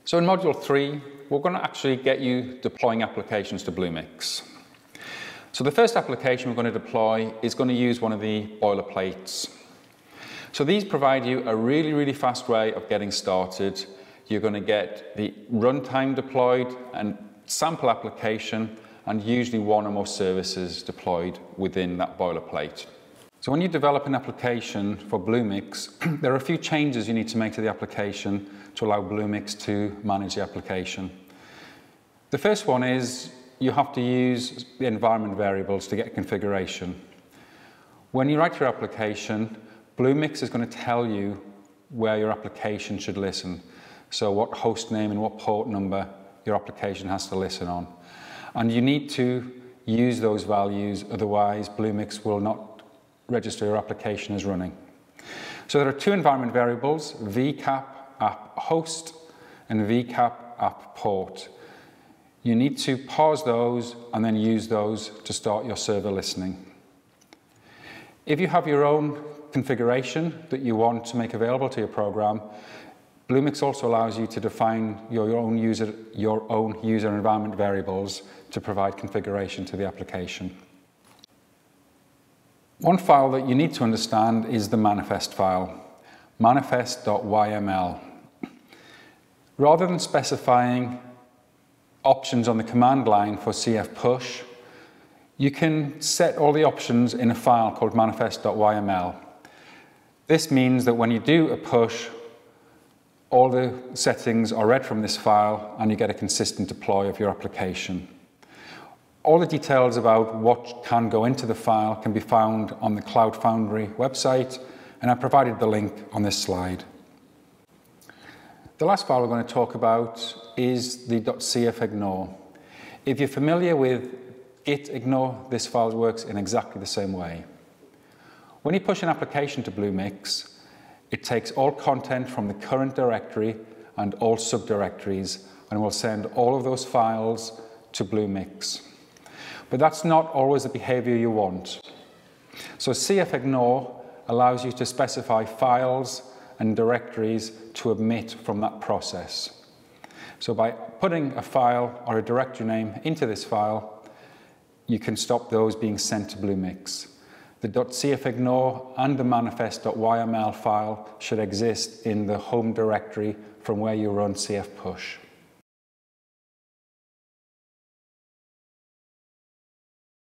So in Module 3, we're going to actually get you deploying applications to Bluemix. So the first application we're going to deploy is going to use one of the boilerplates. So these provide you a really fast way of getting started. You're going to get the runtime deployed and sample application, and usually one or more services deployed within that boilerplate. So when you develop an application for Bluemix, there are a few changes you need to make to the application to allow Bluemix to manage the application. The first one is you have to use the environment variables to get configuration. When you write your application, Bluemix is going to tell you where your application should listen. So what host name and what port number your application has to listen on. And you need to use those values, otherwise Bluemix will not register your application as running. So there are two environment variables, vcap app host and vcap app port. You need to pause those and then use those to start your server listening. If you have your own configuration that you want to make available to your program, Bluemix also allows you to define your own user environment variables to provide configuration to the application. One file that you need to understand is the manifest file, manifest.yml. Rather than specifying options on the command line for CF push, you can set all the options in a file called manifest.yml. This means that when you do a push, all the settings are read from this file and you get a consistent deploy of your application. All the details about what can go into the file can be found on the Cloud Foundry website, and I provided the link on this slide. The last file we're going to talk about is the cfignore. If you're familiar with gitignore, this file works in exactly the same way. When you push an application to Bluemix, it takes all content from the current directory and all subdirectories and will send all of those files to Bluemix. But that's not always the behavior you want. So cfignore allows you to specify files and directories to omit from that process. So by putting a file or a directory name into this file, you can stop those being sent to Bluemix. The .cfignore and the manifest.yml file should exist in the home directory from where you run CF push.